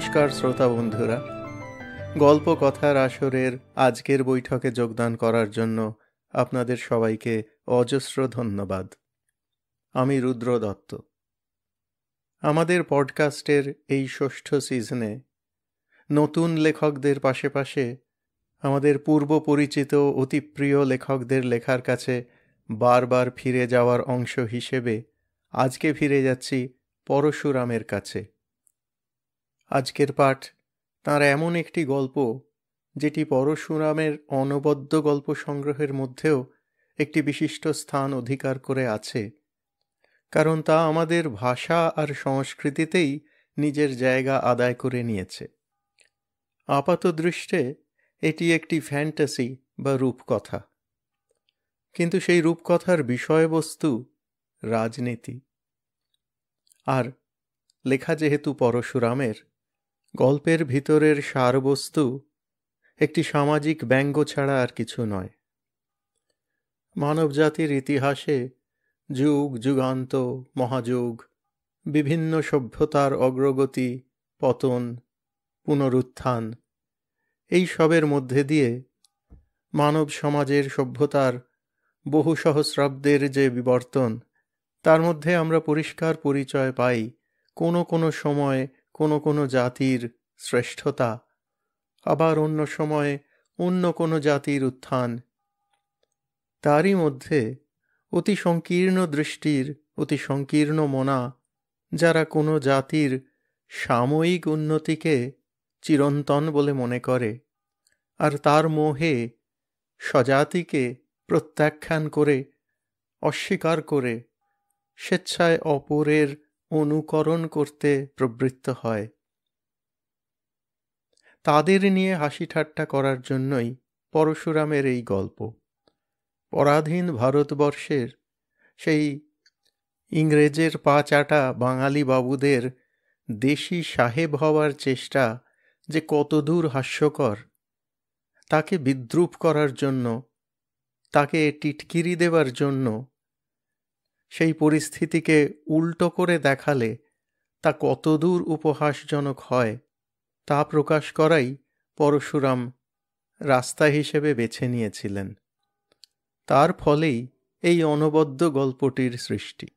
নমস্কার শ্রোতা বন্ধুরা, গল্প কথার আসরের আজকের বৈঠকে যোগদান করার জন্য আপনাদের সবাইকে অজস্র ধন্যবাদ। আমি রুদ্র দত্ত। আমাদের পডকাস্টের এই ষষ্ঠ সিজনে নতুন লেখকদের পাশে আমাদের পূর্ব পরিচিত অতি প্রিয় লেখকদের লেখার কাছে বারবার ফিরে যাওয়ার অংশ হিসেবে আজকে ফিরে যাচ্ছি পরশুরামের কাছে। আজকের পাঠ তাঁর এমন একটি গল্প যেটি পরশুরামের অনবদ্য গল্প সংগ্রহের মধ্যেও একটি বিশিষ্ট স্থান অধিকার করে আছে, কারণ তা আমাদের ভাষা আর সংস্কৃতিতেই নিজের জায়গা আদায় করে নিয়েছে। আপাতদৃষ্টে এটি একটি ফ্যান্টাসি বা রূপকথা, কিন্তু সেই রূপকথার বিষয়বস্তু রাজনীতি। আর লেখা যেহেতু পরশুরামের, গল্পের ভিতরের সারবস্তু একটি সামাজিক ব্যঙ্গ ছাড়া আর কিছু নয়। মানবজাতির ইতিহাসে যুগ যুগান্ত, মহাযুগ, বিভিন্ন সভ্যতার অগ্রগতি, পতন, পুনরুত্থান, এই সবের মধ্যে দিয়ে মানব সমাজের সভ্যতার বহু সহস্রাব্দের যে বিবর্তন, তার মধ্যে আমরা পরিষ্কার পরিচয় পাই কোনো সময় কোনো জাতির শ্রেষ্ঠতা, আবার অন্য সময়ে অন্য কোনো জাতির উত্থান। তারই মধ্যে অতি সংকীর্ণ দৃষ্টির, অতি সংকীর্ণ মনা যারা কোনো জাতির সাময়িক উন্নতিকে চিরন্তন বলে মনে করে, আর তার মোহে স্বজাতিকে প্রত্যাখ্যান করে, অস্বীকার করে স্বেচ্ছায় অপরের অনুকরণ করতে প্রবৃত্ত হয়, তাদের নিয়ে হাসি ঠাট্টা করার জন্যই পরশুরামের এই গল্প। পরাধীন ভারতবর্ষের সেই ইংরেজের পা চাটা বাঙালি বাবুদের দেশি সাহেব হওয়ার চেষ্টা যে কতদূর হাস্যকর, তাকে বিদ্রূপ করার জন্য, তাকে টিটকিরি দেবার জন্য, সেই পরিস্থিতিকে উল্টো করে দেখালে তা কতদূর উপহাসজনক হয়, তা প্রকাশ করাই পরশুরাম রাস্তা হিসেবে বেছে নিয়েছিলেন। তার ফলেই এই অনবদ্য গল্পটির সৃষ্টি,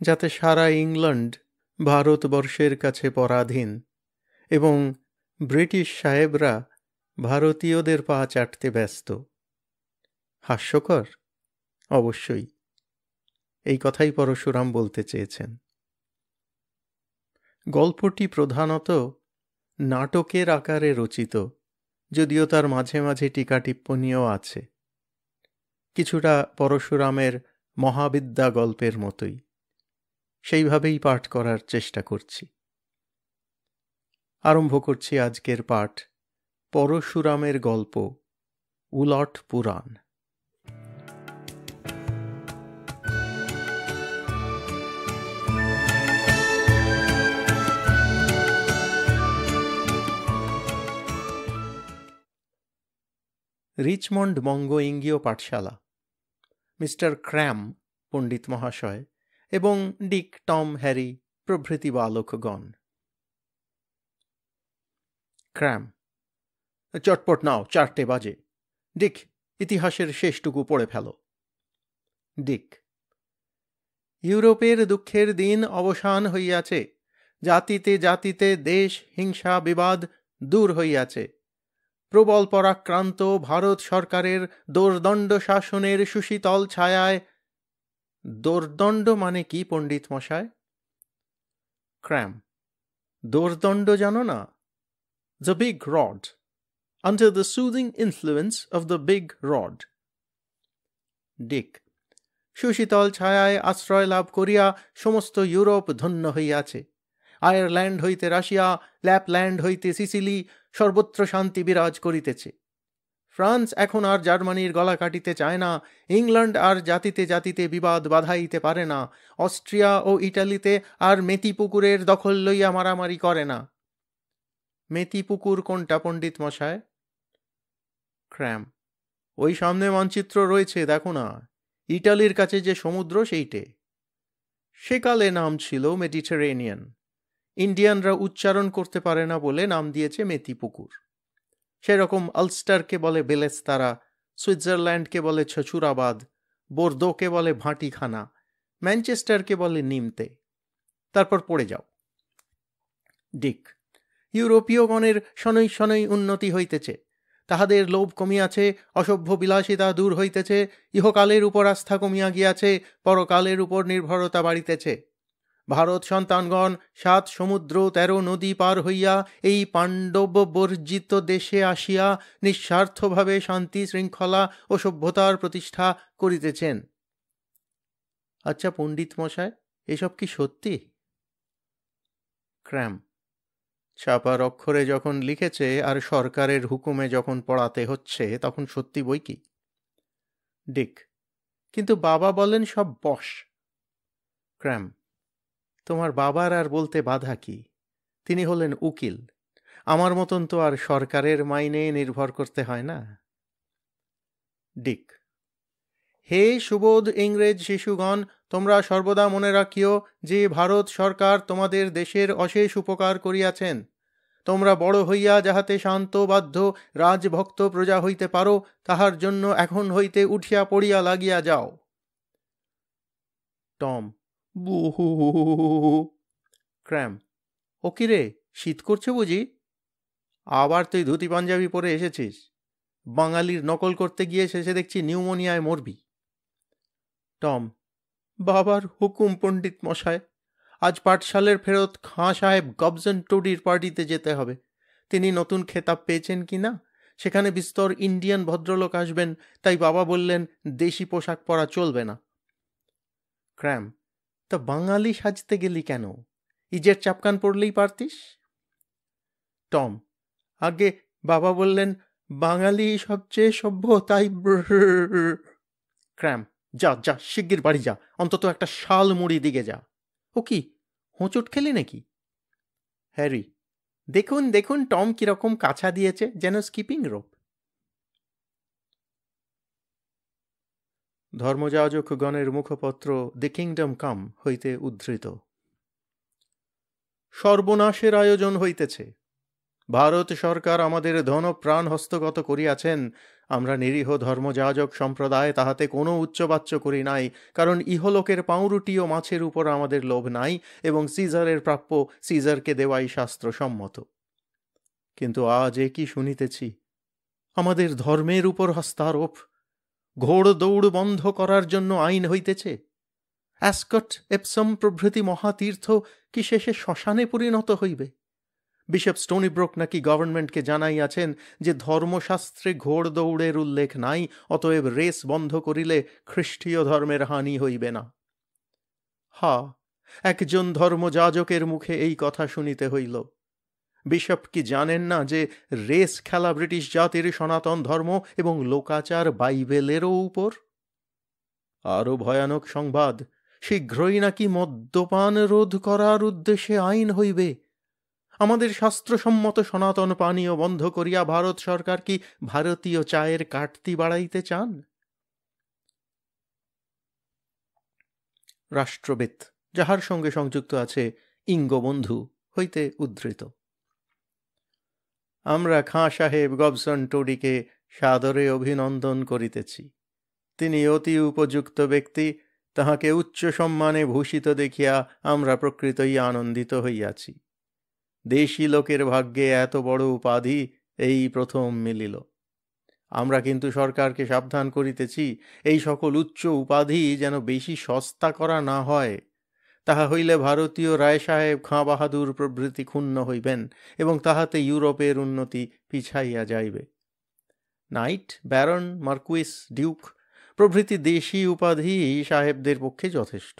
যাতে সারা ইংল্যান্ড ভারতবর্ষের কাছে পরাধীন এবং ব্রিটিশ সাহেবরা ভারতীয়দের পা চাটতে ব্যস্ত। হাস্যকর? অবশ্যই। এই কথাই পরশুরাম বলতে চেয়েছেন। গল্পটি প্রধানত নাটকের আকারে রচিত, যদিও তার মাঝে মাঝে টিকা টিপ্পণীও আছে, কিছুটা পরশুরামের মহাবিদ্যা গল্পের মতোই। সেইভাবেই পাঠ করার চেষ্টা করছি। আরম্ভ করছি আজকের পাঠ, পরশুরামের গল্প, উলট পুরাণ। রিচমন্ড বঙ্গ ইঙ্গীয় পাঠশালা, মিস্টার ক্র্যাম পণ্ডিত মহাশয় এবং ডিক, টম, হ্যারি প্রভৃতি বালকগণ। ক্র্যাম: চটপট নাও, 4টে বাজে। ডিক, ইতিহাসের শেষটুকু পড়ে ফেলো। ডিক: ইউরোপের দুঃখের দিন অবসান হইয়াছে, জাতিতে জাতিতে দেশ হিংসা বিবাদ দূর হইয়াছে। প্রবল পরাক্রান্ত ভারত সরকারের দোর্দণ্ড শাসনের সুশীতল ছায়ায়। দোর্দণ্ড মানে কি পণ্ডিত মশায়? ক্র্যাম: দোর্দণ্ড জানো না? The big rod. Under the soothing influence of the big rod. ডিক: সুশীতল ছায়ায় আশ্রয় লাভ করিয়া সমস্ত ইউরোপ ধন্য হইয়াছে। আয়ারল্যান্ড হইতে রাশিয়া, ল্যাপল্যান্ড হইতে সিসিলি, সর্বত্র শান্তি বিরাজ করিতেছে। ফ্রান্স এখন আর জার্মানির গলা কাটিতে চায় না, ইংল্যান্ড আর জাতিতে জাতিতে বিবাদ বাধাইতে পারে না, অস্ট্রিয়া ও ইটালিতে আর মেতিপুকুরের দখল লইয়া মারামারি করে না। মেতিপুকুর কোনটা পণ্ডিত মশায়? ক্র্যাম: ওই সামনে মানচিত্র রয়েছে, দেখো না, ইটালির কাছে যে সমুদ্র সেইটে। সেকালে নাম ছিল মেডিটেরেনিয়ান, ইন্ডিয়ানরা উচ্চারণ করতে পারে না বলে নাম দিয়েছে মেথিপুকুর। সেরকম আলস্টারকে বলে বেলেস্তারা, সুইজারল্যান্ডকে বলে ছছুরাবাদ, বোর্দোকে বলে ভাটিখানা, ম্যানচেস্টারকে বলে নিমতে। তারপর পড়ে যাও। ডিক, ইউরোপীয়গণের শনৈ শনৈ উন্নতি হইতেছে, তাহাদের লোভ কমিয়াছে, অসভ্য বিলাসিতা দূর হইতেছে, ইহকালের উপর আস্থা কমিয়া গিয়াছে, পরকালের উপর নির্ভরতা বাড়িতেছে। ভারত সন্তানগণ 7 সমুদ্র 13 নদী পার হইয়া এই পাণ্ডব বর্জিত দেশে আসিয়া নিঃস্বার্থভাবে শান্তি শৃঙ্খলা ও সভ্যতার প্রতিষ্ঠা করিতেছেন। আচ্ছা পণ্ডিত মশায়, এসব কি সত্যি? ক্র্যাম, ছাপার অক্ষরে যখন লিখেছে আর সরকারের হুকুমে যখন পড়াতে হচ্ছে তখন সত্যি বই কি। ডিক, কিন্তু বাবা বলেন সব বশ। ক্র্যাম, তোমার বাবার আর বলতে বাধা কি? তিনি হলেন উকিল, আমার মতন তো আর সরকারের মাইনে নির্ভর করতে হয় না। ডিক, হে সুবোধ ইংরেজ শিশুগণ, তোমরা সর্বদা মনে রাখিও যে ভারত সরকার তোমাদের দেশের অশেষ উপকার করিয়াছেন। তোমরা বড় হইয়া যাহাতে শান্ত বাধ্য রাজভক্ত প্রজা হইতে পারো, তাহার জন্য এখন হইতে উঠিয়া পড়িয়া লাগিয়া যাও। টম, বুহু। ক্র্যাম, ও কি রে, শীত করছে বুঝি? আবার তুই ধুতি পাঞ্জাবি পরে এসেছিস? বাঙালির নকল করতে গিয়ে শেষে দেখছি নিউমোনিয়ায় মরবি। টম, বাবার হুকুম পণ্ডিত মশায়, আজ পাঠশালের ফেরত খাঁ সাহেব গবজন টুডির পার্টিতে যেতে হবে। তিনি নতুন খেতাব পেয়েছেন কি না, সেখানে বিস্তর ইন্ডিয়ান ভদ্রলোক আসবেন, তাই বাবা বললেন দেশি পোশাক পরা চলবে না। ক্র্যাম, তা বাঙালি সাজতে গেলি কেন? ইজের চাপকান পড়লেই পারতিস। টম, আগে বাবা বললেন বাঙালি সবচেয়ে সভ্য, তাই। ক্র্যাম, যা যা শিগগির বাড়ি যা, অন্তত একটা শাল মুড়ি দিকে যা। ও কি, হোঁচট খেলি নাকি? হ্যারি, দেখুন দেখুন টম কিরকম কাছা দিয়েছে, যেন স্কিপিং রোপ। ধর্মযাজকগণের মুখপত্র দি কিংডম কাম হইতে উদ্ধৃত। সর্বনাশের আয়োজন হইতেছে। ভারত সরকার আমাদের ধন প্রাণ হস্তগত করিয়াছেন। আমরা নিরীহ ধর্মযাজক সম্প্রদায় তাহাতে কোনো উচ্চবাচ্য করি নাই, কারণ ইহলোকের পাউরুটি ও মাছের উপর আমাদের লোভ নাই, এবং সিজারের প্রাপ্য সিজারকে দেওয়াই শাস্ত্রসম্মত। কিন্তু আজ এ কি শুনিতেছি, আমাদের ধর্মের উপর হস্তারোপ, ঘোড় দৌড় বন্ধ করার জন্য আইন হইতেছে। অ্যাসকট এপসম প্রভৃতি মহাতীর্থ কি শেষে শ্মশানে পরিণত হইবে? বিশপ স্টোনিব্রোক নাকি গভর্নমেন্টকে জানাইয়াছেন যে ধর্মশাস্ত্রে ঘোড় দৌড়ের উল্লেখ নাই, অতএব রেস বন্ধ করিলে খ্রিস্টীয় ধর্মের হানি হইবে না। হা, একজন ধর্মযাজকের মুখে এই কথা শুনিতে হইল। বিশপ কি জানেন না যে রেস খেলা ব্রিটিশ জাতির সনাতন ধর্ম এবং লোকাচার বাইবেলেরও উপর? আরও ভয়ানক সংবাদ, শীঘ্রই নাকি মদ্যপান রোধ করার উদ্দেশ্যে আইন হইবে। আমাদের শাস্ত্রসম্মত সনাতন পানীয় বন্ধ করিয়া ভারত সরকার কি ভারতীয় চায়ের কাটতি বাড়াইতে চান? রাষ্ট্রবিদ, যাহার সঙ্গে সংযুক্ত আছে ইঙ্গবন্ধু হইতে উদ্ধৃত। আমরা খাঁ সাহেব গবসন টোডিকে সাদরে অভিনন্দন করিতেছি। তিনি অতি উপযুক্ত ব্যক্তি, তাহাকে উচ্চ সম্মানে ভূষিত দেখিয়া আমরা প্রকৃতই আনন্দিত হইয়াছি। দেশী লোকের ভাগ্যে এত বড় উপাধি এই প্রথম মিলিল। আমরা কিন্তু সরকারকে সাবধান করিতেছি, এই সকল উচ্চ উপাধি যেন বেশি সস্তা করা না হয়। তাহা হইলে ভারতীয় রায় সাহেব খাঁ বাহাদুর প্রভৃতি ক্ষুণ্ণ হইবেন, এবং তাহাতে ইউরোপের উন্নতি পিছাইয়া যাইবে। নাইট, ব্যারন, মার্কুইস, ডিউক প্রভৃতি দেশী উপাধি সাহেবদের পক্ষে যথেষ্ট।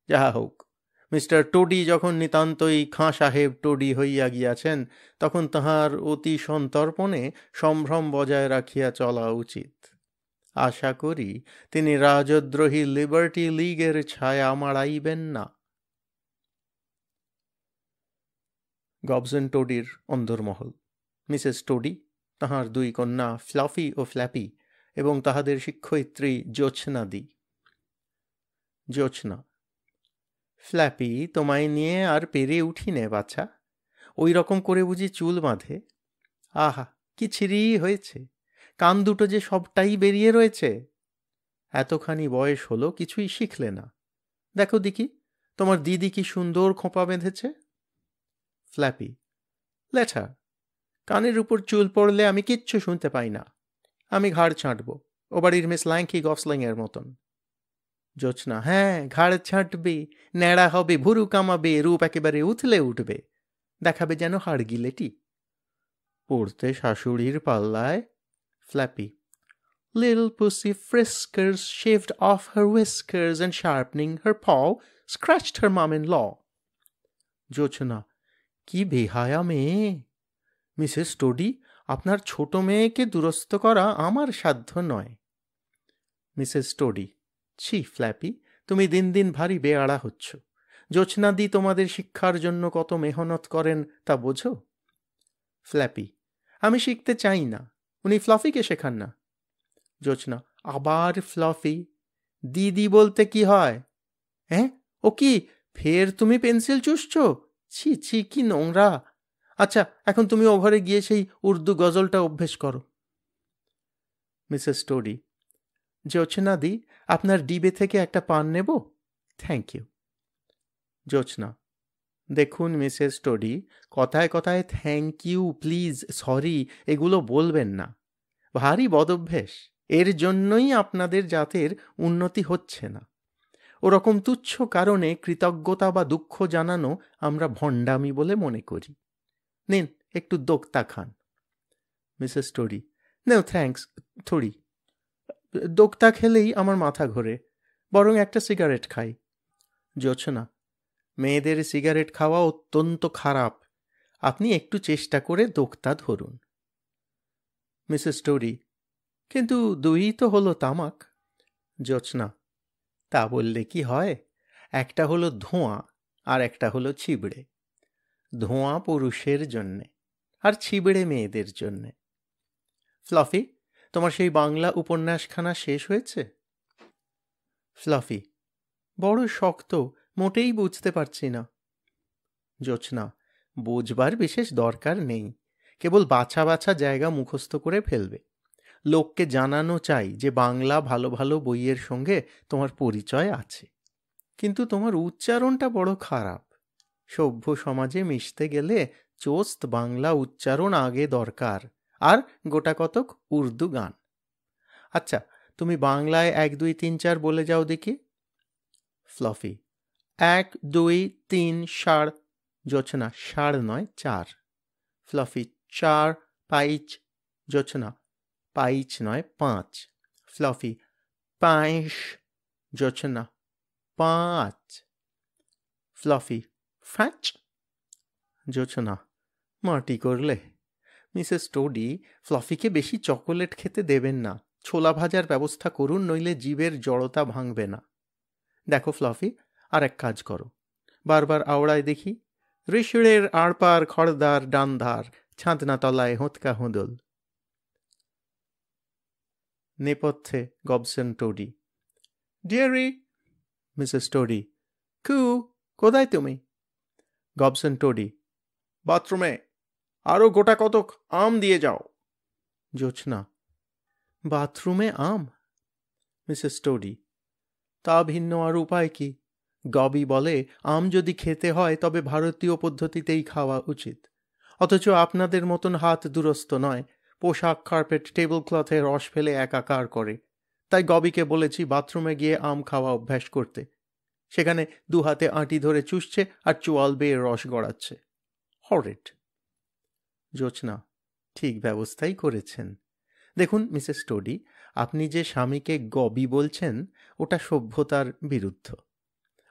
যাহা হোক, মিস্টার টোডি যখন নিতান্তই খাঁ সাহেব টোডি হইয়া গিয়াছেন, তখন তাহার অতি সন্তর্পণে সম্ভ্রম বজায় রাখিয়া চলা উচিত। আশা করি তিনি রাজদ্রোহী লিবার্টি লীগের ছায়া মাড়াইবেন না। গবজন টোডির অন্দরমহল। মিসেস টোডি, তাহার 2 কন্যা ফ্লাফি ও ফ্ল্যাপি, এবং তাহাদের শিক্ষয়িত্রী জ্যোৎস্নাদি। জ্যোৎস্না, ফ্ল্যাপি, তোমায় নিয়ে আর পেরে উঠি নে বাছা। ওই রকম করে বুঝি চুল বাঁধে? আহা, কি ছিরি হয়েছে! কান দুটো যে সবটাই বেরিয়ে রয়েছে। এতখানি বয়স হলো, কিছুই শিখলে না। দেখো দেখি, তোমার দিদি কি সুন্দর খোঁপা বেঁধেছে। ফ্ল্যাপি, লেঠা, কানের উপর চুল পড়লে আমি কিচ্ছু শুনতে পাই না। আমি ঘাড় ছাঁটব, ও বাড়ির মিস ল্যাঙ্কি গসলিং এর মতন। জোছনা, হ্যাঁ, ঘাড় ছাঁটবে, ন্যাড়া হবে, ভুরু কামাবে, রূপ একেবারে উথলে উঠবে, দেখাবে যেন হাড় গিলেটি। পড়তে শাশুড়ির পাল্লায়। Flappy, Little pussy Friskers shaved off her whiskers and sharpening her paw, scratched her mum-in-law. জোছনা, কি বেহায়া মেয়ে! মিসেস টোডি, আপনার ছোট মেয়েকে দুরস্ত করা আমার সাধ্য নয়। মিসেস টোডি, ছি ফ্ল্যাপি, তুমি দিন দিন ভারী বেয়াড়া হচ্ছ। জোছনাদি তোমাদের শিক্ষার জন্য কত মেহনত করেন তা বোঝো? ফ্ল্যাপি, আমি শিখতে চাই না, উনি ফ্লফিকে শেখান না। জোছনা, আবার ফ্লফি? দিদি বলতে কি হয়? হ্যাঁ, ও কি, ফের তুমি পেন্সিল চুষছ? ছি ছি, কি নোংরা! আচ্ছা, এখন তুমি ও ঘরে গিয়ে সেই উর্দু গজলটা অভ্যেস করো। মিসেস টোডি, জোছনাদি, আপনার ডিবে থেকে একটা পান নেব? Thank you. জোছনা, দেখুন মিসেস টোডি, কথায় কথায় থ্যাংক ইউ, প্লিজ, সরি এগুলো বলবেন না। ভারী বদভ্যেস, এর জন্যই আপনাদের জাতের উন্নতি হচ্ছে না। ওরকম তুচ্ছ কারণে কৃতজ্ঞতা বা দুঃখ জানানো আমরা ভণ্ডামি বলে মনে করি। নিন, একটু দোক্তা খান। Mrs টোডি, no thanks, থোড়ি। দোক্তা খেলেই আমার মাথা ঘোরে, বরং একটা সিগারেট খাই। জোছনা, মেয়েদের সিগারেট খাওয়া অত্যন্ত খারাপ, আপনি একটু চেষ্টা করে দোক্তা ধরুন। মিসেস টোডি, কিন্তু দুই তো হলো তামাক। জোছনা, তা বললে কি হয়? একটা হলো ধোঁয়া আর একটা হলো ছিবড়ে। ধোঁয়া পুরুষের জন্যে, আর ছিবড়ে মেয়েদের জন্যে। ফ্লফি, তোমার সেই বাংলা উপন্যাসখানা শেষ হয়েছে? ফ্লফি, বড় শক্ত, মোটেই বুঝতে পারছি না। জোছনা, বুঝবার বিশেষ দরকার নেই, কেবল বাছা বাছা জায়গা মুখস্থ করে ফেলবে। লোককে জানানো চাই যে বাংলা ভালো ভালো বইয়ের সঙ্গে তোমার পরিচয় আছে। কিন্তু তোমার উচ্চারণটা বড় খারাপ। সভ্য সমাজে মিশতে গেলে চোস্ত বাংলা উচ্চারণ আগে দরকার, আর গোটা কতক উর্দু গান। আচ্ছা, তুমি বাংলায় 1 2 3 4 বলে যাও দেখি। ফ্লফি, 1 2 3 4। জোছনা, 4 নয় 4। ফ্লফি, 4 5। জোছনা, 5 নয় 5। ফ্লফি, 5। জোছনা, 5। ফ্লফি, 5। জোছনা, মাটি করলে। মিসেস টোডি, ফ্লফিকে বেশি চকোলেট খেতে দেবেন না, ছোলা ভাজার ব্যবস্থা করুন, নইলে জীবের জড়তা ভাঙবে না। দেখো ফ্লফি, আর এক কাজ করো, বারবার আওড়ায় দেখি, ঋষিড়ের আড়পার খড়দার ডানধার, ছাদনা তলায় হোঁতকা হোঁদল। নেপথ্যে গবসন টোডি, ডিয়ারি। মিসেস টোডি, কু, কোথায় তুমি? গবসন টোডি, বাথরুমে, আরো গোটা কতক আম দিয়ে যাও। জোছনা, বাথরুমে আম? মিসেস টোডি, তা ভিন্ন আর উপায় কি? গবি বলে আম যদি খেতে হয় তবে ভারতীয় পদ্ধতিতেই খাওয়া উচিত, অথচ আপনাদের মতন হাত দুরস্ত নয়, পোশাক, কার্পেট, টেবিল ক্লথে রস ফেলে একাকার করে। তাই গবিকে বলেছি বাথরুমে গিয়ে আম খাওয়া অভ্যাস করতে। সেখানে 2 হাতে আঁটি ধরে চুষছে আর চোয়াল বেয়ে রস গড়াচ্ছে। হরেড। জোছনা, ঠিক ব্যবস্থাই করেছেন। দেখুন মিসেস টোডি, আপনি যে স্বামীকে গবি বলছেন ওটা সভ্যতার বিরুদ্ধ।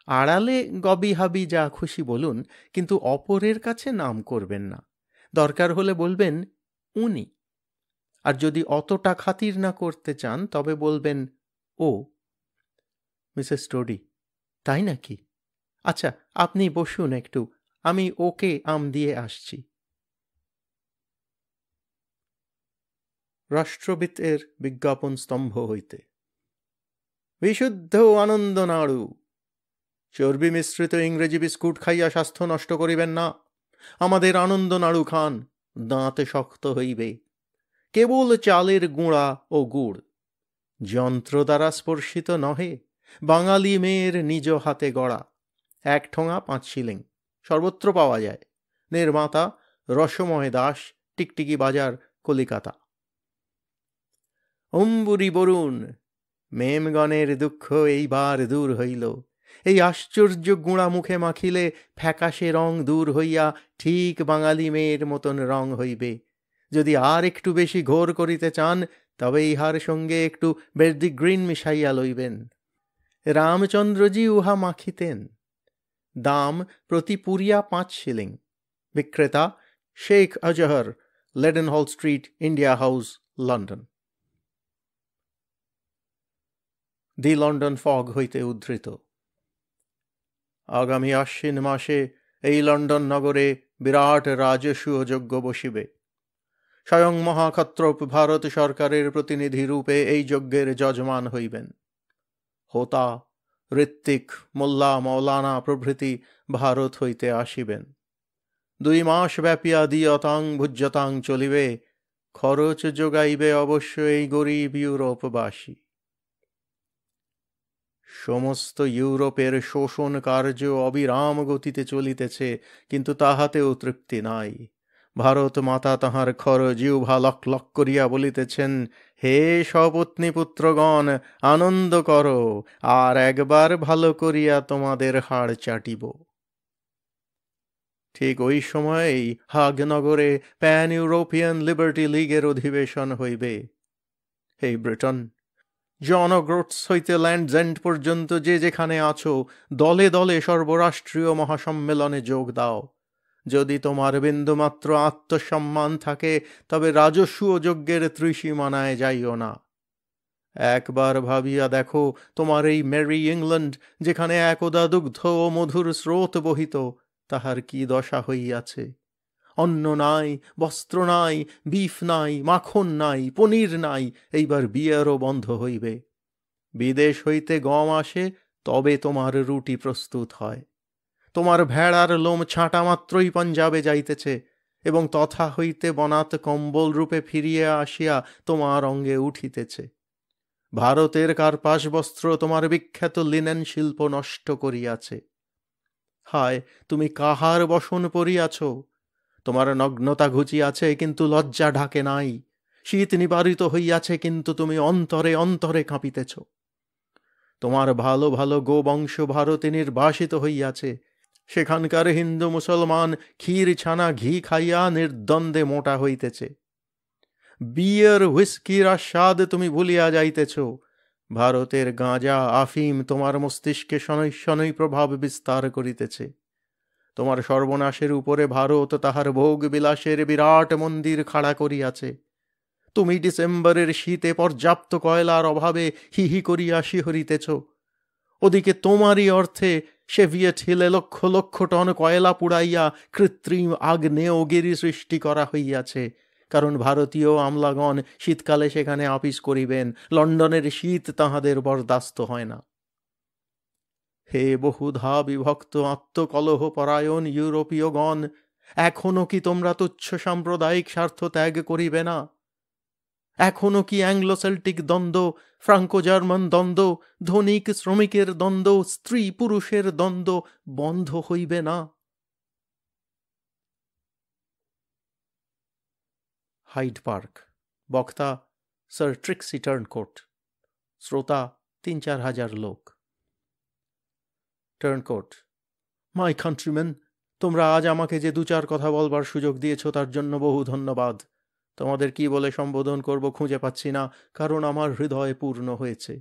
আড়ালে গবি হাবি যা খুশি বলুন, কিন্তু অপরের কাছে নাম করবেন না। দরকার হলে বলবেন উনি, আর যদি অতটা খাতির না করতে চান তবে বলবেন ও। মিসেস টোডি, তাই নাকি? আচ্ছা, আপনি বসুন একটু, আমি ওকে আম দিয়ে আসছি। রাষ্ট্রবিতের বিজ্ঞাপন স্তম্ভ হইতে। বিশুদ্ধ আনন্দ নাড়ু। চর্বি মিশ্রিত ইংরেজি বিস্কুট খাইয়া স্বাস্থ্য নষ্ট করিবেন না। আমাদের আনন্দ নাড়ু খান, দাঁত শক্ত হইবে। কেবল চালের গুঁড়া ও গুড়, যন্ত্র দ্বারা স্পর্শিত নহে, বাঙালি মেয়ের নিজ হাতে গড়া। 1 ঠোঙা 5 শিলিং, সর্বত্র পাওয়া যায়। নির্মাতা রসময় দাস, টিকটিকি বাজার, কলিকাতা। অম্বুরি বরুণ, মেমগণের দুঃখ এইবার দূর হইল। এই আশ্চর্য গুঁড়া মুখে মাখিলে ফ্যাকাশে রং দূর হইয়া ঠিক বাঙালি মেয়ের মতন রং হইবে। যদি আর একটু বেশি ঘোর করিতে চান, তবে ইহার সঙ্গে একটু বের্দি গ্রিন মিশাইয়া লইবেন। রামচন্দ্রজি উহা মাখিতেন। দাম প্রতি পুরিয়া 5 শিলিং। বিক্রেতা Sheikh Azhar, Leadenhall Street, India House, London. The London Fog হইতে উদ্ধৃত। আগামী আশ্বিন মাসে এই লন্ডন নগরে বিরাট রাজসূয় যজ্ঞ বসিবে। স্বয়ং মহাক্ষত্রপ ভারত সরকারের প্রতিনিধি রূপে এই যজ্ঞের যজমান হইবেন। হোতা, ঋত্বিক, মোল্লা, মৌলানা প্রভৃতি ভারত হইতে আসিবেন। 2 মাস ব্যাপিয়া দিয়তাং ভুজ্যতাং চলিবে। খরচ যোগাইবে অবশ্য এই গরিব ইউরোপবাসী। সমস্ত ইউরোপের শোষণ কার্য অবিরাম গতিতে চলিতেছে, কিন্তু তাহাতেও তৃপ্তি নাই। ভারত মাতা তাহার খর জিহ্বা লক লক করিয়া বলিতেছেন, হে সপত্নী পুত্রগণ, আনন্দ করো, আর একবার ভালো করিয়া তোমাদের হাড় চাটিব। ঠিক ওই সময়েই হাগ নগরে প্যান ইউরোপিয়ান লিবার্টি লীগের অধিবেশন হইবে। হে ব্রিটন, জন গ্রোটস হইতে ল্যান্ডস এন্ড পর্যন্ত যে যেখানে আছো, দলে দলে সর্বরাষ্ট্রীয় মহাসম্মেলনে যোগ দাও। যদি তোমার বিন্দুমাত্র আত্মসম্মান থাকে, তবে রাজস্ব যজ্ঞের ত্রিসীমানায় যাইও না। একবার ভাবিয়া দেখো, তোমার এই মেরি ইংল্যান্ড, যেখানে একদা দুগ্ধ ও মধুর স্রোত বহিত, তাহার কি দশা হইয়াছে। অন্ন নাই, বস্ত্র নাই, বিফ নাই, মাখন নাই, পনির নাই, এইবার বিয়ারও বন্ধ হইবে। বিদেশ হইতে গম আসে, তবে তোমার রুটি প্রস্তুত হয়। তোমার ভেড়ার লোম ছাঁটা মাত্রই পঞ্জাবে যাইতেছে, এবং তথা হইতে বনাত কম্বল রূপে ফিরিয়া আসিয়া তোমার অঙ্গে উঠিতেছে। ভারতের কার্পাস বস্ত্র তোমার বিখ্যাত লিনেন শিল্প নষ্ট করিয়াছে। হায়, তুমি কাহার বসন পরিয়াছ? তোমার নগ্নতা ঘুচিয়াছে, কিন্তু লজ্জা ঢাকে নাই। শীত নিবারিত হইয়াছে, কিন্তু তুমি অন্তরে অন্তরে কাঁপিতেছ। তোমার ভালো ভালো গোবংশ ভারতে নির্বাসিত হইয়াছে। সেখানকার হিন্দু মুসলমান ক্ষীর ছানা ঘি খাইয়া নির্দ্বন্দ্বে মোটা হইতেছে। বিয়ার হুইস্কির আস্বাদ তুমি ভুলিয়া যাইতেছ। ভারতের গাঁজা আফিম তোমার মস্তিষ্কে শনৈ শনৈ প্রভাব বিস্তার করিতেছে। তোমার সর্বনাশের উপরে ভারত তাহার ভোগ বিলাসের বিরাট মন্দির খাড়া করিয়াছে। তুমি ডিসেম্বরের শীতে পর্যাপ্ত কয়লার অভাবে হিহি করিয়া শিহরিতেছ। ওদিকে তোমারই অর্থে সোভিয়েত হিলে লক্ষ লক্ষ টন কয়লা পুড়াইয়া কৃত্রিম আগ্নেয়গিরি সৃষ্টি করা হইয়াছে, কারণ ভারতীয় আমলাগণ শীতকালে সেখানে আপিস করিবেন। লন্ডনের শীত তাহাদের বরদাস্ত হয় না। হে বহুধা বিভক্ত আত্মকলহ পরায়ণ ইউরোপীয়গণ, এখনো কি তোমরা তুচ্ছ সাম্প্রদায়িক স্বার্থ ত্যাগ করিবে না? এখনো কি অ্যাংলো সেল্টিক দ্বন্দ্ব, ফ্রাঙ্কো জার্মান দ্বন্দ্ব, ধনিক শ্রমিকের দ্বন্দ্ব, স্ত্রী পুরুষের দ্বন্দ্ব বন্ধ হইবে না? Hyde Park. বক্তা স্যার ট্রিক্সি টার্নকোট। শ্রোতা 3-4 হাজার লোক। টার্নকোট: মাই কান্ট্রিম্যান, তোমরা আজ আমাকে যে 2-4 কথা বলবার সুযোগ দিয়েছ, তার জন্য বহু ধন্যবাদ। তোমাদের কি বলে সম্বোধন করব খুঁজে পাচ্ছি না, কারণ আমার হৃদয় পূর্ণ হয়েছে।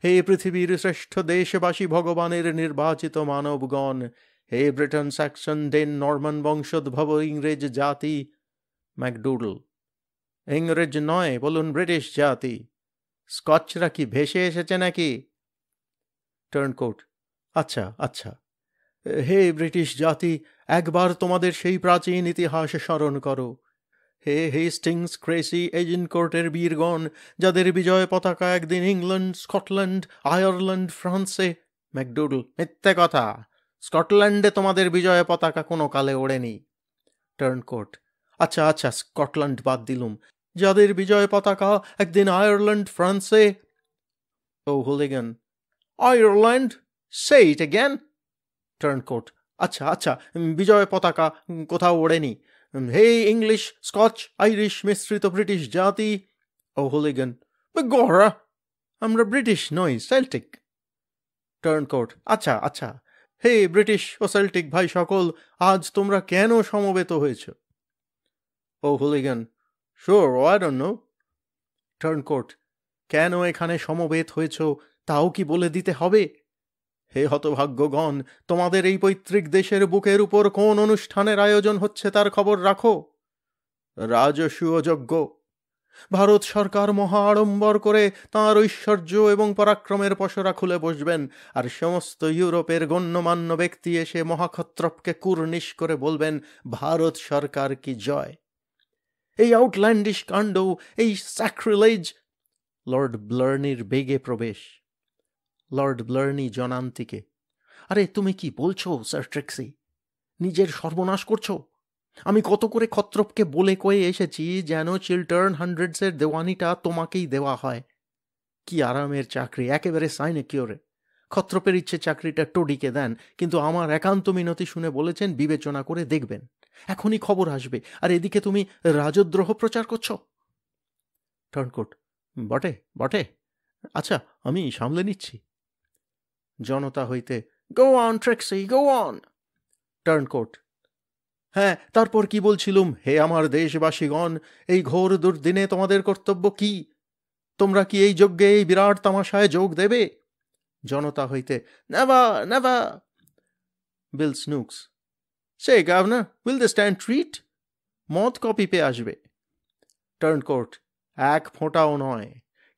হে পৃথিবীর শ্রেষ্ঠ দেশবাসী, ভগবানের নির্বাচিত মানবগণ, হে ব্রিটন, স্যাক্সন, ডেন, নরমান বংশোদ্ভব ইংরেজ জাতি। ম্যাকডুডল: ইংরেজ নয়, বলুন ব্রিটিশ জাতি। স্কচরা কি ভেসে এসেছে নাকি? টার্নকোট: আচ্ছা আচ্ছা। হে ব্রিটিশ জাতি, একবার তোমাদের সেই প্রাচীন ইতিহাস স্মরণ করো। হে হেস্টিংস, ক্রেসি, এজিনকোর্টের বীরগণ, যাদের বিজয় পতাকা একদিন ইংল্যান্ড, স্কটল্যান্ড, আয়ারল্যান্ড, ফ্রান্সে ম্যাকডুডল, মিথ্যে কথা। স্কটল্যান্ডে তোমাদের বিজয় পতাকা কোনো কালে ওড়েনি। টার্নকোট, আচ্ছা আচ্ছা, স্কটল্যান্ড বাদ দিলুম, যাদের বিজয় পতাকা একদিন আয়ারল্যান্ড, ফ্রান্সে। ও'হুলিগান, আয়ারল্যান্ড? Say it again. টার্নকোট, আচ্ছা আচ্ছা, বিজয় পতাকা কোথাও ওড়েনি। হে ইংলিশ, স্কচ, আইরিশ মিশ্রিত ব্রিটিশ জাতি। ও'হুলিগান, গড়া, আমরা ব্রিটিশ নই, সেল্টিক। টার্নকোট, আচ্ছা আচ্ছা, হে ব্রিটিশ ও সেল্টিক ভাই সকল, আজ তোমরা কেন সমবেত হয়েছ? ও'হুলিগান, শিওর, আই ডোন্ট নো। টার্নকোট, কেন এখানে সমবেত হয়েছ তাও কি বলে দিতে হবে? হে হতভাগ্যগণ, তোমাদের এই পৈতৃক দেশের বুকের উপর কোন অনুষ্ঠানের আয়োজন হচ্ছে তার খবর রাখো। রাজসূয় যজ্ঞ। ভারত সরকার মহা আড়ম্বর করে তাঁর ঐশ্বর্য এবং পরাক্রমের পসরা খুলে বসবেন, আর সমস্ত ইউরোপের গণ্যমান্য ব্যক্তি এসে মহাক্ষত্রপকে কুর্নিশ করে বলবেন, ভারত সরকার কি জয়। এই আউটল্যান্ডিশ কাণ্ড, এই স্যাক্রিলেজ। লর্ড ব্লার্নির বেগে প্রবেশ। লর্ড ব্লার্নি জনান্তিকে, আরে তুমি কি বলছো স্যার ট্রেক্সি? নিজের সর্বনাশ করছো। আমি কত করে ক্ষত্রপকে বলে কয়ে এসেছি যেন চিল্টার্ন হান্ড্রেডসের দেওয়ানিটা তোমাকেই দেওয়া হয়। কি আরামের চাকরি, একেবারে সাইনেকিওরে। ক্ষত্রপের ইচ্ছে চাকরিটা টোডিকে দেন, কিন্তু আমার একান্ত মিনতি শুনে বলেছেন বিবেচনা করে দেখবেন। এখনই খবর আসবে, আর এদিকে তুমি রাজদ্রোহ প্রচার করছো। টার্নকোট, বটে বটে, আচ্ছা আমি সামলে নিচ্ছি। জনতা হইতে, গো অন ট্রেক্সি, গো অন। টার্নকোট, হ্যাঁ, তারপর কি বলছিলুম? হে আমার দেশবাসীগণ, এই ঘোর দুর্দিনে তোমাদের কর্তব্য কি? তোমরা কি এই যজ্ঞে, এই বিরাট তামাশায় যোগ দেবে? জনতা হইতে, never never. Bill Snooks, say governor, will they stand treat? মদ কপি পেয়ে আসবে। টার্নকোট, এক ফোঁটাও নয়,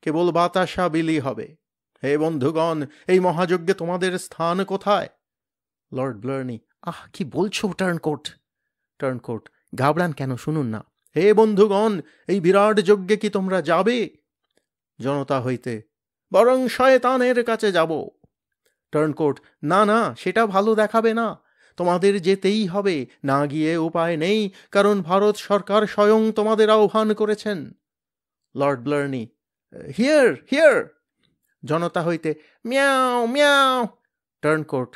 কেবল বাতাসা বিলি হবে। হে বন্ধুগণ, এই মহাযজ্ঞে তোমাদের স্থান কোথায়? লর্ড ব্লার্নি, আহ কি বলছো টার্নকোট? টার্নকোট, ঘাবড়ান কেন, শুনুন না। হে বন্ধুগণ, এই বিরাট যজ্ঞে কি তোমরা যাবে? জনতা হইতে, বরং শয়তানের কাছে যাব। টার্নকোট, না না, সেটা ভালো দেখাবে না। তোমাদের যেতেই হবে, না গিয়ে উপায় নেই, কারণ ভারত সরকার স্বয়ং তোমাদের আহ্বান করেছেন। Lord Blarney, hear hear. জনতা হইতে, মিয়াও মিয়াও। টার্নকোট,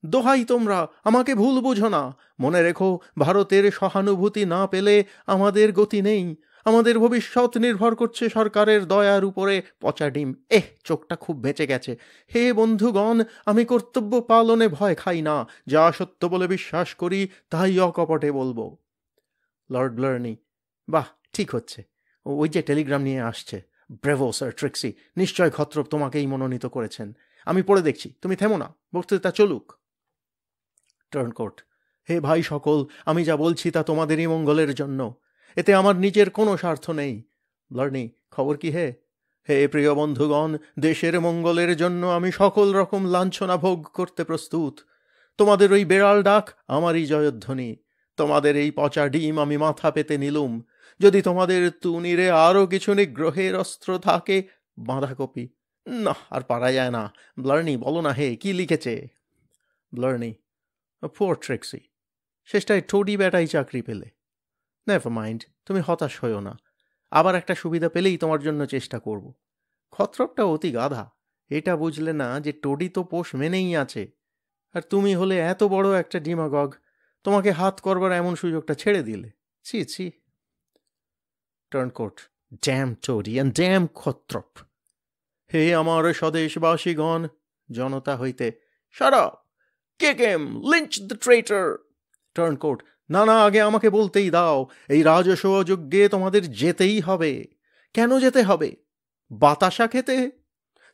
দোহাই তোমরা, আমাকে ভুল বুঝো না। মনে রেখো, ভারতের সহানুভূতি না পেলে আমাদের গতি নেই। আমাদের ভবিষ্যৎ নির্ভর করছে সরকারের দয়ার উপরে। পচা ডিম, চোখটা খুব বেঁচে গেছে। হে বন্ধুগণ, আমি কর্তব্য পালনে ভয় খাই না। যা সত্য বলে বিশ্বাস করি তাই অকপটে বলবো। লর্ড ব্লার্নি, বাহ, ঠিক হচ্ছে। ওই যে টেলিগ্রাম নিয়ে আসছে। ব্রেভো স্যার ট্রিক্সি, নিশ্চয় ক্ষত্রপ তোমাকেই মনোনীত করেছেন। আমি পড়ে দেখছি, তুমি থেমো না, বক্তৃতা চলুক। টার্নকোট, হে ভাই সকল, আমি যা বলছি তা তোমাদেরই মঙ্গলের জন্য। এতে আমার নিজের কোনো স্বার্থ নেই। ব্লার্নি, খবর কি হে? হে প্রিয় বন্ধুগণ, দেশের মঙ্গলের জন্য আমি সকল রকম লাঞ্ছনা ভোগ করতে প্রস্তুত। তোমাদের ওই বেড়াল ডাক আমারই জয়ধ্বনি। তোমাদের এই পচা ডিম আমি মাথা পেতে নিলুম। যদি তোমাদের তুনিরে আরও কিছু নিগ্রহের অস্ত্র থাকে। বাঁধাকপি, না আর পারা যায় না। ব্লার্নি, বলো না হে, কি লিখেছে? ব্লার্নি, পোর ট্রেক্সি, শেষটায় টোডি বেটাই চাকরি পেলে। নেভার মাইন্ড, তুমি হতাশ হইও না। আবার একটা সুবিধা পেলেই তোমার জন্য চেষ্টা করব। ক্ষত্রপটা অতি গাধা, এটা বুঝলে না যে টোডি তো পোষ মেনেই আছে। আর তুমি হলে এত বড় একটা ডিমাগগ, তোমাকে হাত করবার এমন সুযোগটা ছেড়ে দিলে। ছি ছি। Turncoat, damn toady and damn ক্ষত্রপ। হে আমার স্বদেশবাসীগণ। জনতা হইতে, shut up, kick him, lynch the traitor. Turncoat, না না, আগে আমাকে বলতেই দাও। এই রাজসূয় যজ্ঞে তোমাদের যেতেই হবে। কেন যেতে হবে? বাতাসা খেতে?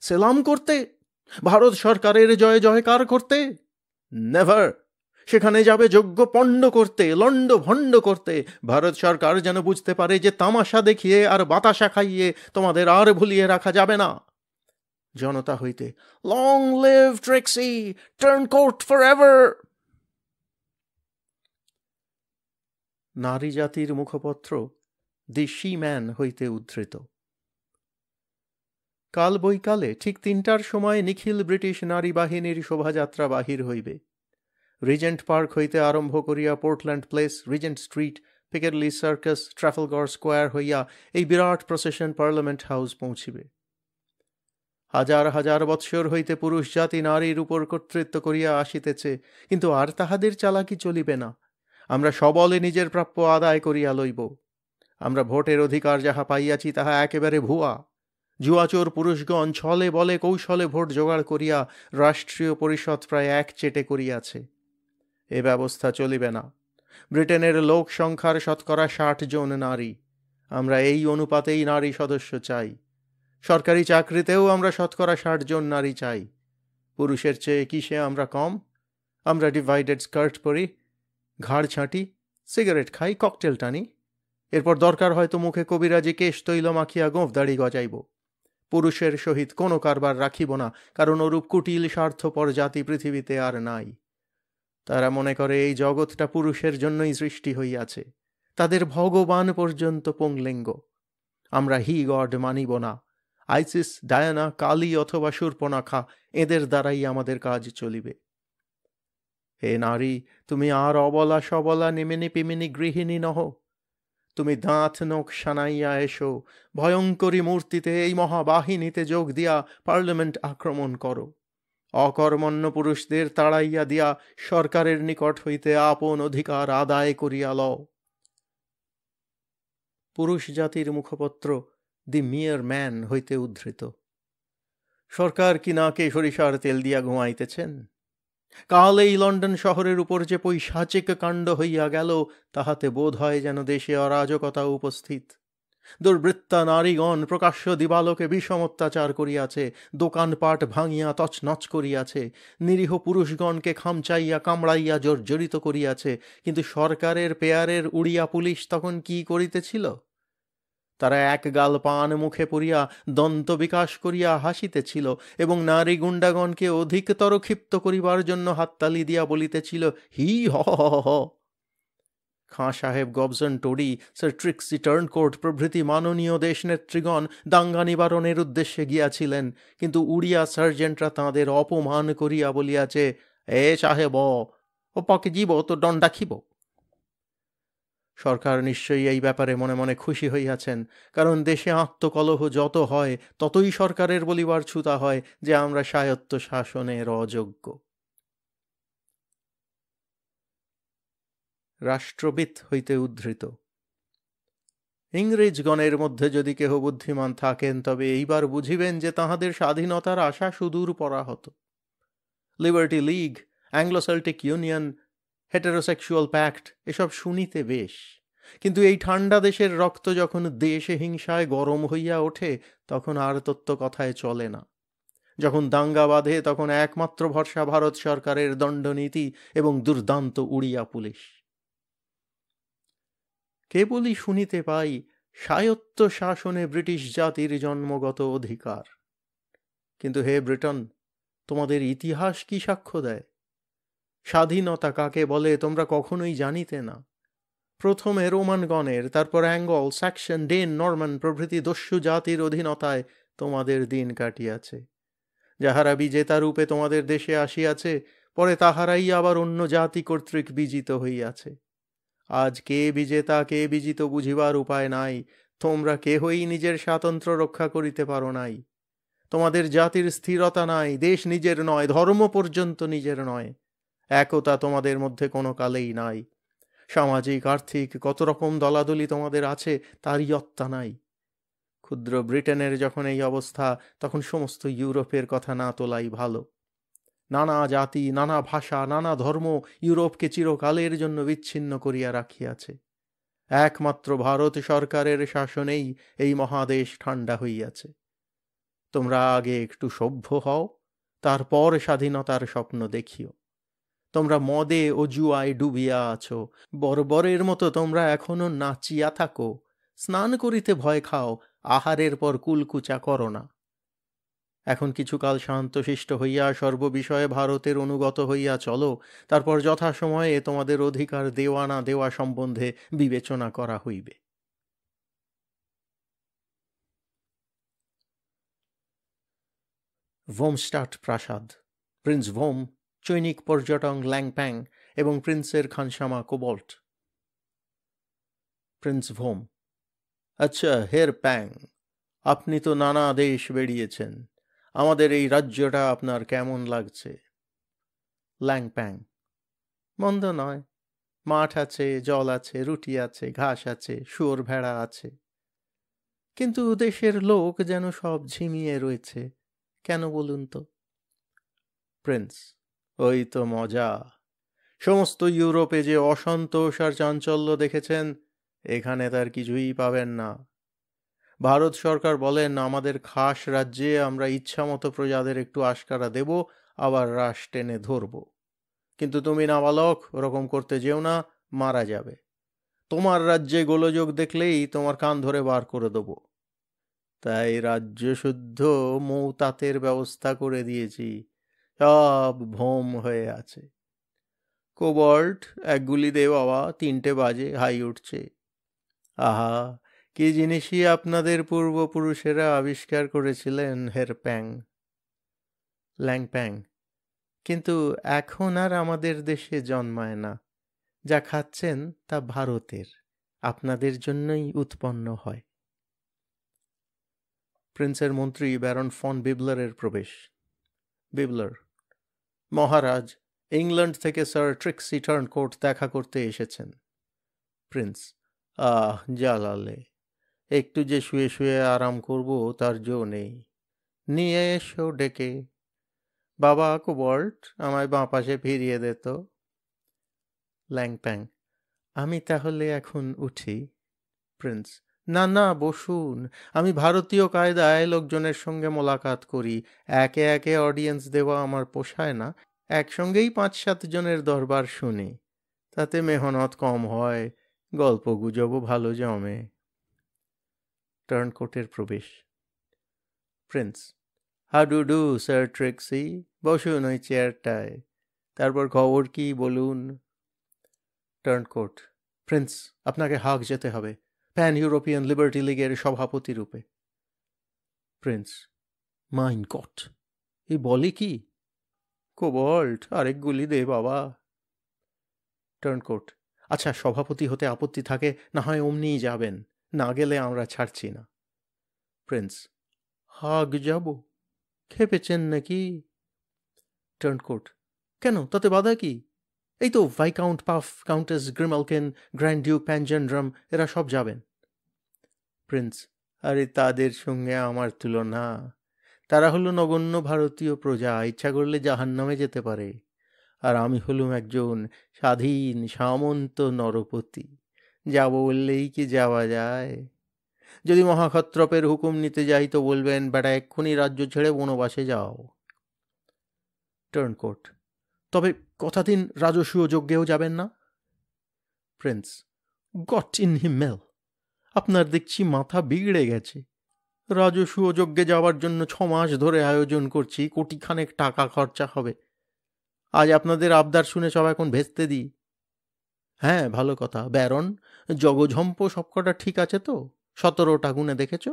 সেলাম করতে? ভারত সরকারের জয় জয়কার করতে? নেভার। সেখানে যাবে যজ্ঞ পণ্ড করতে, লণ্ড ভণ্ড করতে। ভারত সরকার যেন বুঝতে পারে যে তামাশা দেখিয়ে আর বাতাসা খাইয়ে তোমাদের আর ভুলিয়ে রাখা যাবে না। জনতা হইতে, লং লিভ ট্রেক্সি, টার্নকোট ফর এভার। নারী জাতির মুখপত্র দি শি ম্যান হইতে উদ্ধৃত। কাল বৈকালে ঠিক ৩টার সময় নিখিল ব্রিটিশ নারী বাহিনীর শোভাযাত্রা বাহির হইবে। রিজেন্ট পার্ক হইতে আরম্ভ করিয়া Portland Place, Regent Street, Piccadilly Circus, Trafalgar Square হইয়া এই বিরাট প্রসেশন পার্লামেন্ট হাউস পৌঁছিবে। হাজার হাজার বৎসর হইতে পুরুষ জাতি নারীর উপর কর্তৃত্ব করিয়া আসিতেছে, কিন্তু আর তাহাদের চালাকি চলিবে না। আমরা সবলে নিজের প্রাপ্য আদায় করিয়া লইব। আমরা ভোটের অধিকার যাহা পাইয়াছি তাহা একেবারে ভুয়া। জুয়াচোর পুরুষগণ ছলে বলে কৌশলে ভোট জোগাড় করিয়া রাষ্ট্রীয় পরিষদ প্রায় একচেটে করিয়াছে। এ ব্যবস্থা চলিবে না। ব্রিটেনের লোক সংখ্যার 60% নারী। আমরা এই অনুপাতেই নারী সদস্য চাই। সরকারি চাকরিতেও আমরা 60% নারী চাই। পুরুষের চেয়ে কিসে আমরা কম? আমরা ডিভাইডেড স্কার্ট পরি, ঘাড় ছাঁটি, সিগারেট খাই, ককটেল টানি, এরপর দরকার হয়তো মুখে কবিরাজি কেশ তৈল মাখিয়া গোঁফ দাড়ি গজাইব। পুরুষের সহিত কোনো কারবার রাখিব না, কারণ ওরূপ কুটিল স্বার্থপর জাতি পৃথিবীতে আর নাই। তারা মনে করে এই জগৎটা পুরুষের জন্যই সৃষ্টি হইয়াছে। তাদের ভগবান পর্যন্ত পুংলিঙ্গ। আমরা হি গড মানিব না। আইসিস, ডায়ানা, কালী অথবা শূর্পণখা, এদের দ্বারাই আমাদের কাজ চলিবে। হে নারী, তুমি আর অবলা সবলা নিমিনি পিমিনি গৃহিণী নহ। তুমি দাঁত নখ সানাইয়া এসো, ভয়ঙ্করী মূর্তিতে এই মহাবাহিনীতে যোগ দিয়া পার্লামেন্ট আক্রমণ করো। অকর্মণ্য পুরুষদের তাড়াইয়া দিয়া সরকারের নিকট হইতে আপন অধিকার আদায় করিয়া লও। পুরুষ জাতির মুখপত্র দি মিয়ার ম্যান হইতে উদ্ধৃত। সরকার কি নাকে সরিষার তেল দিয়া ঘুমাইতেছেন? কাল এই লন্ডন শহরের উপর যে পৈশাচিক কাণ্ড হইয়া গেল, তাহাতে বোধ হয় যেন দেশে অরাজকতা উপস্থিত। দুর্বৃত্তা নারীগণ প্রকাশ্য দিবালোকে বিষম অত্যাচার করিয়াছে, দোকানপাট ভাঙিয়া তছনছ করিয়াছে, নিরীহ পুরুষগণকে খামচাইয়া কামড়াইয়া জর্জরিত করিয়াছে। কিন্তু সরকারের পেয়ারের উড়িয়া পুলিশ তখন কি করিতেছিল? তারা এক গাল পান মুখে পড়িয়া দন্ত বিকাশ করিয়া হাসিতেছিল এবং নারী গুন্ডাগণকে অধিকতর ক্ষিপ্ত করিবার জন্য হাততালি দিয়া বলিতেছিল, হি হ হ হ। খাঁ সাহেব, গবজন টোডি, স্যার ট্রিক্সি টার্নকোট প্রভৃতি মাননীয় দেশ নেত্রীগণ দাঙ্গা নিবারণের উদ্দেশ্যে গিয়াছিলেন, কিন্তু উড়িয়া সার্জেন্টরা তাঁদের অপমান করিয়া বলিয়াছে, এ সাহেব, ও পকে জীব তো দণ্ডা খিব। সরকার নিশ্চয়ই এই ব্যাপারে মনে মনে খুশি হইয়াছেন, কারণ দেশে আত্মকলহ যত হয় ততই সরকারের বলিবার ছুতা হয় যে আমরা স্বায়ত্ত শাসনের অযোগ্য। রাষ্ট্রবিদ হইতে উদ্ধৃত। ইংরেজগণের মধ্যে যদি কেহ বুদ্ধিমান থাকেন, তবে এইবার বুঝিবেন যে তাহাদের স্বাধীনতার আশা সুদূর পরাহত। Liberty League, Anglo Celtic Union, heterosexual pact, এসব শুনিতে বেশ, কিন্তু এই ঠান্ডা দেশের রক্ত যখন দেশে হিংসায় গরম হইয়া ওঠে, তখন আর তত্ত্ব কথায় চলে না। যখন দাঙ্গা বাঁধে, তখন একমাত্র ভরসা ভারত সরকারের দণ্ডনীতি এবং দুর্দান্ত উড়িয়া পুলিশ। কেবলই শুনিতে পাই স্বায়ত্ত শাসনে ব্রিটিশ জাতির জন্মগত অধিকার। কিন্তু হে ব্রিটন, তোমাদের ইতিহাস কি সাক্ষ্য দেয়? স্বাধীনতা কাকে বলে তোমরা কখনোই জানিতে না। প্রথমে রোমানগণের, তারপর অ্যাঙ্গল, স্যাক্সন, ডেন, নরমান প্রভৃতি দস্যু জাতির অধীনতায় তোমাদের দিন কাটিয়াছে। যাহারা বিজেতা রূপে তোমাদের দেশে আসিয়াছে, পরে তাহারাই আবার অন্য জাতি কর্তৃক বিজিত হইয়াছে। আজ কে বিজেতা কে বিজিত বুঝিবার উপায় নাই। তোমরা কেহই নিজের স্বাতন্ত্র্য রক্ষা করিতে পারো নাই। তোমাদের জাতির স্থিরতা নাই, দেশ নিজের নয়, ধর্ম পর্যন্ত নিজের নয়। একতা তোমাদের মধ্যে কোনো কালেই নাই। সামাজিক আর্থিক কত রকম দলাদলি তোমাদের আছে, তারই অত্তা নাই। ক্ষুদ্র ব্রিটেনের যখন এই অবস্থা, তখন সমস্ত ইউরোপের কথা না তোলাই ভালো। নানা জাতি, নানা ভাষা, নানা ধর্ম ইউরোপকে চিরকালের জন্য বিচ্ছিন্ন করিয়া রাখিয়াছে। একমাত্র ভারত সরকারের শাসনেই এই মহাদেশ ঠান্ডা হইয়াছে। তোমরা আগে একটু সভ্য হও, তারপর স্বাধীনতার স্বপ্ন দেখিও। তোমরা মদে ও জুয়ায় ডুবিয়া আছো, বর্বরের মতো তোমরা এখনো নাচিয়া থাকো, স্নান করিতে ভয় খাও, আহারের পর কুলকুচা করো না। এখন কিছুকাল শান্তশিষ্ট হইয়া সর্ববিষয়ে ভারতের অনুগত হইয়া চলো, তারপর যথাসময়ে তোমাদের অধিকার দেওয়া না দেওয়া সম্বন্ধে বিবেচনা করা হইবে। ভোমস্টাট প্রাসাদ, প্রিন্স ভোম, চৈনিক পর্যটক ল্যাংপ্যাং এবং প্রিন্সের খানসামা কোবল্ট। প্রিন্স ভোম: আচ্ছা হের প্যাং, আপনি তো নানা দেশ বেরিয়েছেন, আমাদের এই রাজ্যটা আপনার কেমন লাগছে? ল্যাংপ্যাং: মন্দ নয়, মাঠ আছে, জল আছে, রুটি আছে, ঘাস আছে, শুয়োর ভেড়া আছে, কিন্তু দেশের লোক যেন সব ঝিমিয়ে রয়েছে, কেন বলুন তো? প্রিন্স: ওই তো মজা, সমস্ত ইউরোপে যে অসন্তোষ আর চাঞ্চল্য দেখেছেন, এখানে তার কিছুই পাবেন না। ভারত সরকার বলেন আমাদের খাস রাজ্যে আমরা ইচ্ছামতো প্রজাদের একটু আশকারা দেব, আবার রাশ টেনে ধরব, কিন্তু তুমি নাবালক, ওরকম করতে যেও না, মারা যাবে। তোমার রাজ্যে গোলযোগ দেখলেই তোমার কান ধরে বার করে দেব। তাই রাজ্য শুদ্ধ মৌতাতের ব্যবস্থা করে দিয়েছি, সব ভোম হয়ে আছে। কোবল্ট: এক গুলি দে বাবা, 3টে বাজে, হাই উঠছে। আহা, কি জিনিসই আপনাদের পূর্বপুরুষেরা আবিষ্কার করেছিলেন হের প্যাং। ল্যাংপ্যাং: কিন্তু এখন আর আমাদের দেশে জন্মায় না, যা খাচ্ছেন তা ভারতের, আপনাদের জন্যই উৎপন্ন হয়। প্রিন্সের মন্ত্রী ব্যারন ফন বিবলারের প্রবেশ। বিবলার: মহারাজ, ইংল্যান্ড থেকে স্যার ট্রিক্সি টার্নকোট দেখা করতে এসেছেন। প্রিন্স: আহ, জ্বালালে, একটু যে শুয়ে শুয়ে আরাম করব তার জো নেই, নিয়ে এসো ডেকে। বাবা কোবল্ট, আমায় বাঁ পাশে ফিরিয়ে দে তো। ল্যাংপ্যাং: আমি তাহলে এখন উঠি? প্রিন্স: না না, বসুন, আমি ভারতীয় কায়দায় লোকজনের সঙ্গে মোলাকাত করি, একে একে অডিয়েন্স দেওয়া আমার পোষায় না, একসঙ্গেই 5-7 জনের দরবার শুনি, তাতে মেহনত কম হয়, গল্প গুজবও ভালো জমে। টার্নকোটের প্রবেশ। Prince: how do do sir ট্রিক্সি, বসুন ওই চেয়ারটায়, তারপর খবর কি বলুন? টার্নকোট: প্রিন্স, আপনাকে হাগ যেতে হবে, প্যান ইউরোপিয়ান লিবার্টি লীগের সভাপতি রূপে। প্রিন্স: মাইন গট, এই বলে কি? কোবল্ট: আরেক গুলি দে বাবা। টার্নকোট: আচ্ছা, সভাপতি হতে আপত্তি থাকে না হয় অমনিই যাবেন, না গেলে আমরা ছাড়ছি না। প্রিন্স: হাগ যাব? খেপেছেন নাকি? টার্নকোট: কেন, তাতে বাধা কি? এই তো Viscount Puff, Countess Grimalkin, Grand Duke Panjandrum, এরা সব যাবেন। প্রিন্স: আরে তাদের সঙ্গে আমার তুলনা, তারা হলো নগণ্য ভারতীয় প্রজা, ইচ্ছা করলে জাহান্নামে যেতে পারে, আর আমি হলুম একজন স্বাধীন সামন্ত নরপতি, যাব বললেই কি যাওয়া যায়? যদি মহাক্ষত্রপের হুকুম নিতে যাই তো বলবেন বেটা এক্ষুনি রাজ্য ছেড়ে বনবাসে যাও। টার্নকোট: তবে কথা দিন রাজসূয় যজ্ঞেও যাবেন না? প্রিন্স: গট ইন হিমেল, আপনার দেখছি মাথা বিগড়ে গেছে, রাজসূয় যজ্ঞে যাওয়ার জন্য 6 মাস ধরে আয়োজন করছি, কোটিখানেক টাকা খরচা হবে, আজ আপনাদের আবদার শুনে সব এখন ভেস্তে দিই। হ্যাঁ, ভালো কথা, ব্যারন, জগঝম্প সবকটা ঠিক আছে তো? 17টা গুণে দেখেছ?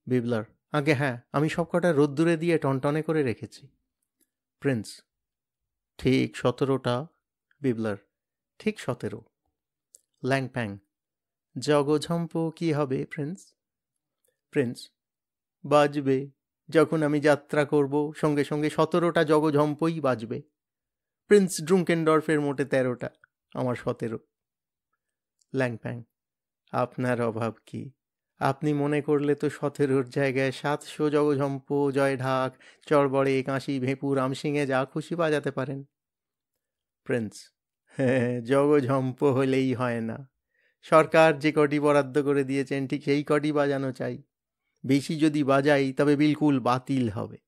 বিবলার: আগে হ্যাঁ, আমি সবকটা রোদ্দুরে দিয়ে টনটনে করে রেখেছি। প্রিন্স: ঠিক 17টা? বিবলার: ঠিক 17। ল্যাংপ্যাং: জগঝম্প কি হবে প্রিন্স? প্রিন্স: বাজবে, যখন আমি যাত্রা করব সঙ্গে সঙ্গে 17টা জগঝম্পই বাজবে। প্রিন্স ড্রুঙ্কেনডর্ফের মোটে 13টা, আমার 17। ল্যাংপ্যাং: আপনার অভাব কি? আপনি মনে করলে তো 17-র জায়গায় 700 জগঝম্প, জয় ঢাক, চড়বড়ে, কাঁসি, ভেঁপু, রামসিংহে যা খুশি বাজাতে পারেন। প্রিন্স: হ্যাঁ, জগঝম্প হলেই হয় না, সরকার যে কটি বরাদ্দ করে দিয়েছেন ঠিক সেই কটি বাজানো চাই, বেশি যদি বাজাই তবে বিলকুল বাতিল হবে।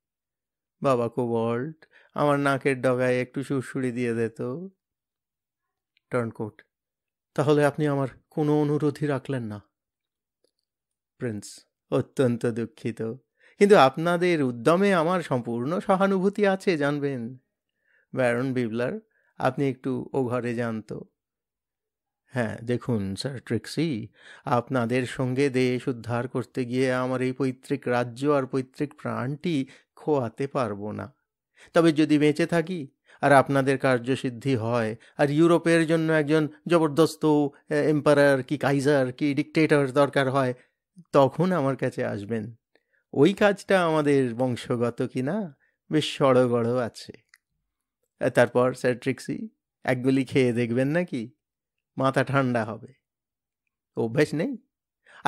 বাবা কোবল্ট, আমার নাকের ডগায় একটু সুড়সুড়ি দিয়ে দে তো। টার্নকোট: তাহলে আপনি আমার কোনো অনুরোধই রাখলেন না? প্রিন্স: অত্যন্ত দুঃখিত, কিন্তু আপনাদের উদ্যমে আমার সম্পূর্ণ সহানুভূতি আছে জানবেন। ব্যারন বিবলার: আপনি একটু ও ঘরে যান তো। হ্যাঁ, দেখুন স্যার ট্রিক্সি, আপনাদের সঙ্গে দেশ উদ্ধার করতে গিয়ে আমার এই পৈতৃক রাজ্য আর পৈতৃক প্রাণটি খোয়াতে পারবো না। তবে যদি বেঁচে থাকি আর আপনাদের কার্যসিদ্ধি হয় আর ইউরোপের জন্য একজন জবরদস্ত এম্পারার কি কাইজার কি ডিকটেটর দরকার হয়, তখন আমার কাছে আসবেন। ওই কাজটা আমাদের বংশগত কিনা বেশ সড়গড় আছে। তারপর স্যার ট্রিক্সি, এক গুলি খেয়ে দেখবেন নাকি? মাথা ঠান্ডা হবে। অভ্যাস নেই?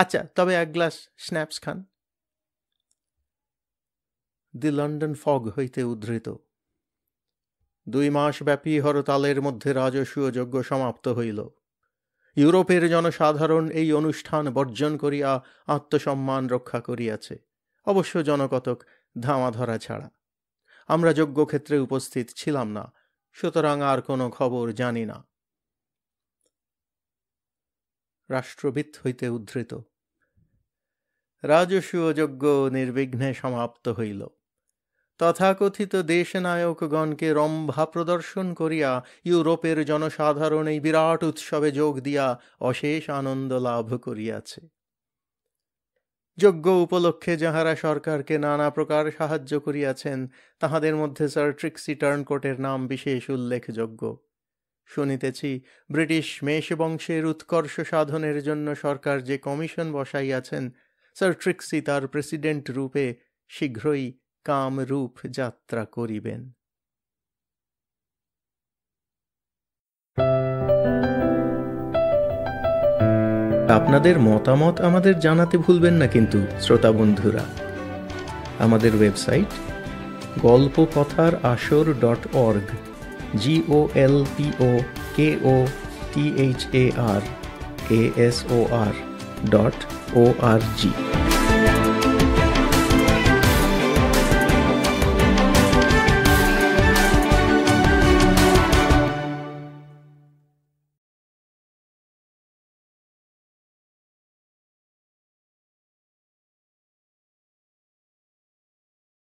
আচ্ছা, তবে এক গ্লাস স্ন্যাপস খান। দি লন্ডন ফগ হইতে উদ্ধৃত। 2 মাস ব্যাপী হরতালের মধ্যে রাজস্ব যজ্ঞ সমাপ্ত হইল। ইউরোপের জনসাধারণ এই অনুষ্ঠান বর্জন করিয়া আত্মসম্মান রক্ষা করিয়াছে, অবশ্য জনকতক ধামাধরা ছাড়া। আমরা যজ্ঞক্ষেত্রে উপস্থিত ছিলাম না, সুতরাং আর কোনো খবর জানি না। রাষ্ট্রবিদ হইতে উদ্ধৃত। রাজস্ব যজ্ঞ নির্বিঘ্নে সমাপ্ত হইল। তথাকথিত দেশনায়কগণকে রম্ভা প্রদর্শন করিয়া ইউরোপের জনসাধারণ এই বিরাট উৎসবে যোগ দিয়া অশেষ আনন্দ লাভ করিয়াছে। যজ্ঞ উপলক্ষে যাহারা সরকারকে নানা প্রকার সাহায্য করিয়াছেন, তাহাদের মধ্যে স্যার ট্রিক্সি টার্নকোটের নাম বিশেষ উল্লেখযোগ্য। শুনিতেছি ব্রিটিশ মেষবংশের উৎকর্ষ সাধনের জন্য সরকার যে কমিশন বসাইয়াছেন, স্যার ট্রিক্সি তার প্রেসিডেন্ট রূপে শীঘ্রই কামরূপ যাত্রা করিবেন। আপনাদের মতামত আমাদের জানাতে ভুলবেন না কিন্তু শ্রোতা বন্ধুরা। আমাদের ওয়েবসাইট golpokothar.asor.org golpokothar.asor.org